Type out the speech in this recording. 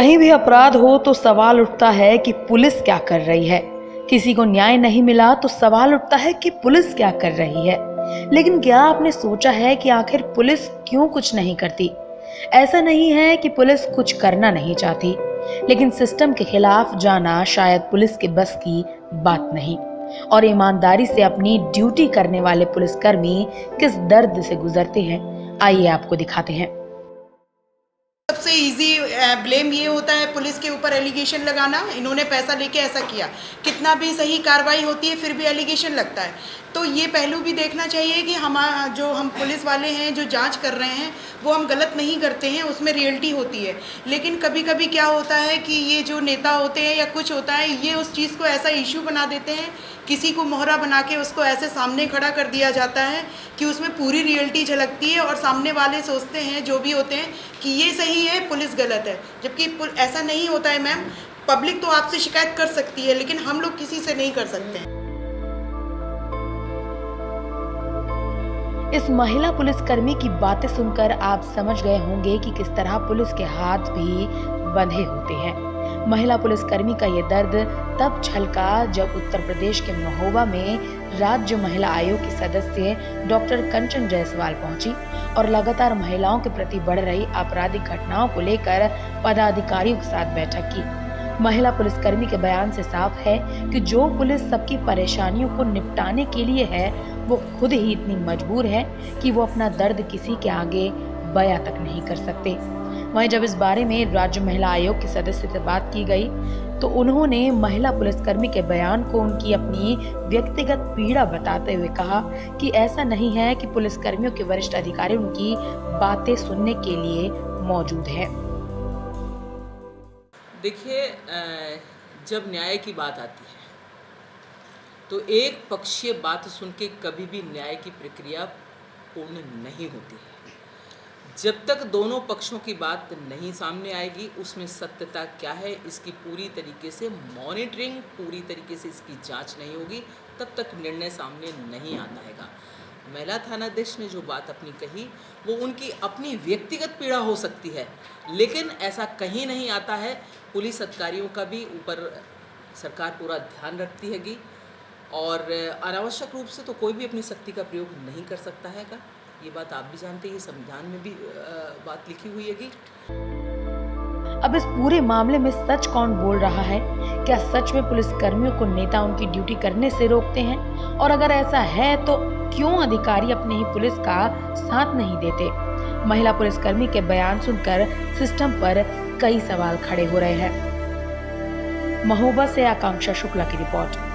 कहीं भी अपराध हो तो सवाल उठता है कि पुलिस क्या कर रही है। किसी को न्याय नहीं मिला तो सवाल उठता है कि पुलिस क्या कर रही है। लेकिन क्या आपने सोचा है कि आखिर पुलिस क्यों कुछ नहीं करती? ऐसा नहीं है कि पुलिस कुछ करना नहीं चाहती, लेकिन सिस्टम के खिलाफ जाना शायद पुलिस के बस की बात नहीं। और ईमानदारी से अपनी ड्यूटी करने वाले पुलिसकर्मी किस दर्द से गुजरते हैं, आइए आपको दिखाते हैं। सबसे इजी ब्लेम ये होता है पुलिस के ऊपर एलिगेशन लगाना, इन्होंने पैसा लेके ऐसा किया। कितना भी सही कार्रवाई होती है फिर भी एलिगेशन लगता है। तो ये पहलू भी देखना चाहिए कि हम पुलिस वाले हैं जो जांच कर रहे हैं वो हम गलत नहीं करते हैं, उसमें रियलिटी होती है। लेकिन कभी कभी क्या होता है कि ये जो नेता होते हैं या कुछ होता है, ये उस चीज़ को ऐसा इशू बना देते हैं, किसी को मोहरा बना के उसको ऐसे सामने खड़ा कर दिया जाता है कि उसमें पूरी रियलिटी झलकती है और सामने वाले सोचते हैं जो भी होते हैं कि ये सही है, पुलिस गलत है। जबकि ऐसा नहीं होता है मैम। पब्लिक तो आपसे शिकायत कर सकती है लेकिन हम लोग किसी से नहीं कर सकते हैं। इस महिला पुलिसकर्मी की बातें सुनकर आप समझ गए होंगे कि किस तरह पुलिस के हाथ भी बंधे होते हैं। महिला पुलिसकर्मी का ये दर्द तब छलका जब उत्तर प्रदेश के महोबा में राज्य महिला आयोग की सदस्य डॉक्टर कंचन जायसवाल पहुंची और लगातार महिलाओं के प्रति बढ़ रही आपराधिक घटनाओं को लेकर पदाधिकारियों के साथ बैठक की। महिला पुलिसकर्मी के बयान से साफ है कि जो पुलिस सबकी परेशानियों को निपटाने के लिए है, वो खुद ही इतनी मजबूर है कि वो अपना दर्द किसी के आगे बयां तक नहीं कर सकते। वहीं जब इस बारे में राज्य महिला आयोग के सदस्य से बात की गई तो उन्होंने महिला पुलिसकर्मी के बयान को उनकी अपनी व्यक्तिगत पीड़ा बताते हुए कहा कि ऐसा नहीं है कि पुलिसकर्मियों के वरिष्ठ अधिकारी उनकी बातें सुनने के लिए मौजूद है। देखिए, जब न्याय की बात आती है तो एक पक्षीय बात सुन के कभी भी न्याय की प्रक्रिया पूर्ण नहीं होती है। जब तक दोनों पक्षों की बात नहीं सामने आएगी, उसमें सत्यता क्या है इसकी पूरी तरीके से मॉनिटरिंग, पूरी तरीके से इसकी जांच नहीं होगी, तब तक निर्णय सामने नहीं आता है। महिला थानाध्यक्ष ने जो बात अपनी कही वो उनकी अपनी व्यक्तिगत पीड़ा हो सकती है, लेकिन ऐसा कहीं नहीं आता है। पुलिस अधिकारियों का भी ऊपर सरकार पूरा ध्यान रखती हैगी और अनावश्यक रूप से तो कोई भी अपनी शक्ति का प्रयोग नहीं कर सकता है। ये बात आप भी जानते हैं, संविधान में भी बात लिखी हुई हैगी। अब इस पूरे मामले में सच कौन बोल रहा है? क्या सच में पुलिसकर्मियों को नेता उनकी ड्यूटी करने से रोकते हैं? और अगर ऐसा है तो क्यों अधिकारी अपने ही पुलिस का साथ नहीं देते? महिला पुलिसकर्मी के बयान सुनकर सिस्टम पर कई सवाल खड़े हो रहे हैं। महोबा से आकांक्षा शुक्ला की रिपोर्ट।